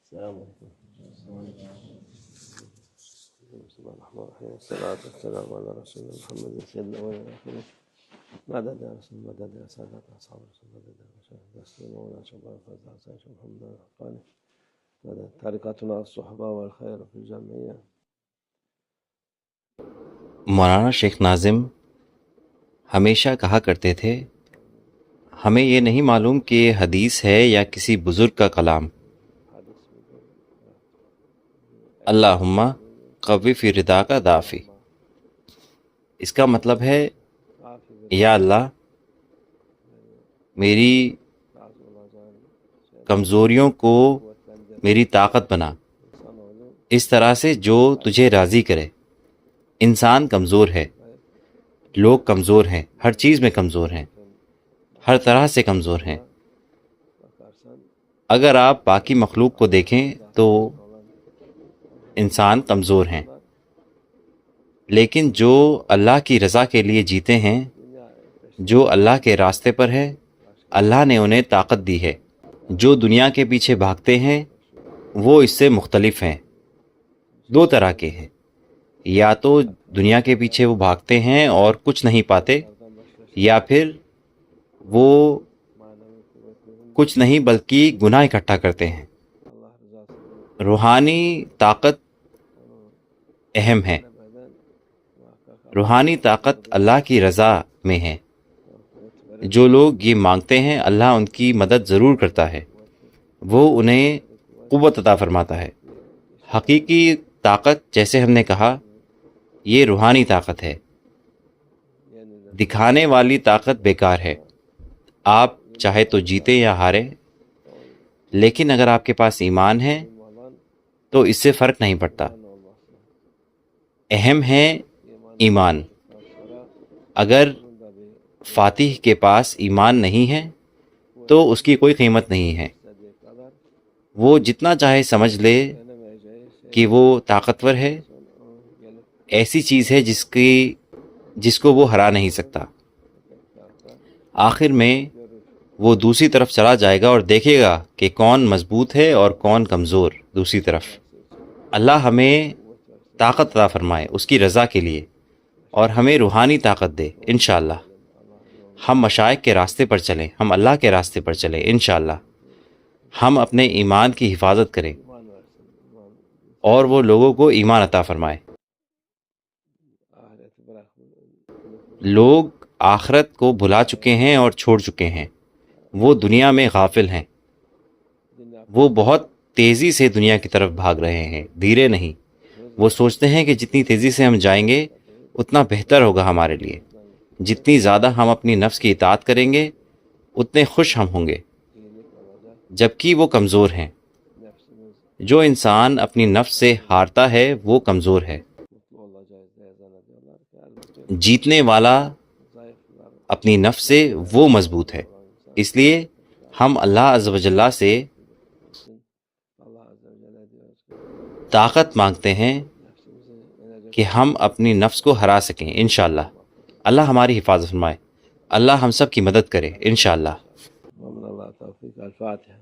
السلام علیکم۔ بسم اللہ الرحمن الرحیم، والصلاۃ والسلام علی رسول محمد سیدنا و آخر مدد یا رسول مدد یا سادات اصحاب رسول مدد یا مشاہد رسول مولا شباب فضل حسین شب محمد الرحمن مدد طریقتنا الصحبہ والخیر فی الجمعیہ۔ مولانا شیخ ناظم ہمیشہ کہا کرتے تھے، ہمیں یہ نہیں معلوم کہ یہ حدیث ہے یا کسی بزرگ کا کلام۔ اللہم قوی فی ردا کا دافی، اس کا مطلب ہے یا اللہ میری کمزوریوں کو میری طاقت بنا، اس طرح سے جو تجھے راضی کرے۔ انسان کمزور ہے، لوگ کمزور ہیں، ہر چیز میں کمزور ہیں، ہر طرح سے کمزور ہیں۔ اگر آپ باقی مخلوق کو دیکھیں تو انسان کمزور ہیں، لیکن جو اللہ کی رضا کے لیے جیتے ہیں، جو اللہ کے راستے پر ہے، اللہ نے انہیں طاقت دی ہے۔ جو دنیا کے پیچھے بھاگتے ہیں وہ اس سے مختلف ہیں، دو طرح کے ہیں، یا تو دنیا کے پیچھے وہ بھاگتے ہیں اور کچھ نہیں پاتے، یا پھر وہ کچھ نہیں بلکہ گناہ اکٹھا کرتے ہیں۔ روحانی طاقت اہم ہے، روحانی طاقت اللہ کی رضا میں ہے۔ جو لوگ یہ مانگتے ہیں اللہ ان کی مدد ضرور کرتا ہے، وہ انہیں قوت عطا فرماتا ہے۔ حقیقی طاقت جیسے ہم نے کہا یہ روحانی طاقت ہے، دکھانے والی طاقت بیکار ہے۔ آپ چاہے تو جیتے یا ہارے، لیکن اگر آپ کے پاس ایمان ہے تو اس سے فرق نہیں پڑتا۔ اہم ہے ایمان۔ اگر فاتح کے پاس ایمان نہیں ہے تو اس کی کوئی قیمت نہیں ہے۔ وہ جتنا چاہے سمجھ لے کہ وہ طاقتور ہے، ایسی چیز ہے جس کو وہ ہرا نہیں سکتا۔ آخر میں وہ دوسری طرف چلا جائے گا اور دیکھے گا کہ کون مضبوط ہے اور کون کمزور۔ دوسری طرف اللہ ہمیں طاقت عطا فرمائے اس کی رضا کے لیے، اور ہمیں روحانی طاقت دے انشاءاللہ۔ ہم مشائخ کے راستے پر چلیں، ہم اللہ کے راستے پر چلیں انشاءاللہ۔ ہم اپنے ایمان کی حفاظت کریں اور وہ لوگوں کو ایمان عطا فرمائے۔ لوگ آخرت کو بھلا چکے ہیں اور چھوڑ چکے ہیں، وہ دنیا میں غافل ہیں۔ وہ بہت تیزی سے دنیا کی طرف بھاگ رہے ہیں، دھیرے نہیں۔ وہ سوچتے ہیں کہ جتنی تیزی سے ہم جائیں گے اتنا بہتر ہوگا ہمارے لیے، جتنی زیادہ ہم اپنی نفس کی اطاعت کریں گے اتنے خوش ہم ہوں گے، جبکہ وہ کمزور ہیں۔ جو انسان اپنی نفس سے ہارتا ہے وہ کمزور ہے۔ جیتنے والا اپنی نفس سے وہ مضبوط ہے۔ اس لیے ہم اللہ عز و جل سے طاقت مانگتے ہیں کہ ہم اپنی نفس کو ہرا سکیں انشاءاللہ۔ اللہ ہماری حفاظت فرمائے، اللہ ہم سب کی مدد کرے انشاءاللہ۔ اللہ توفیق۔ الفاتحہ۔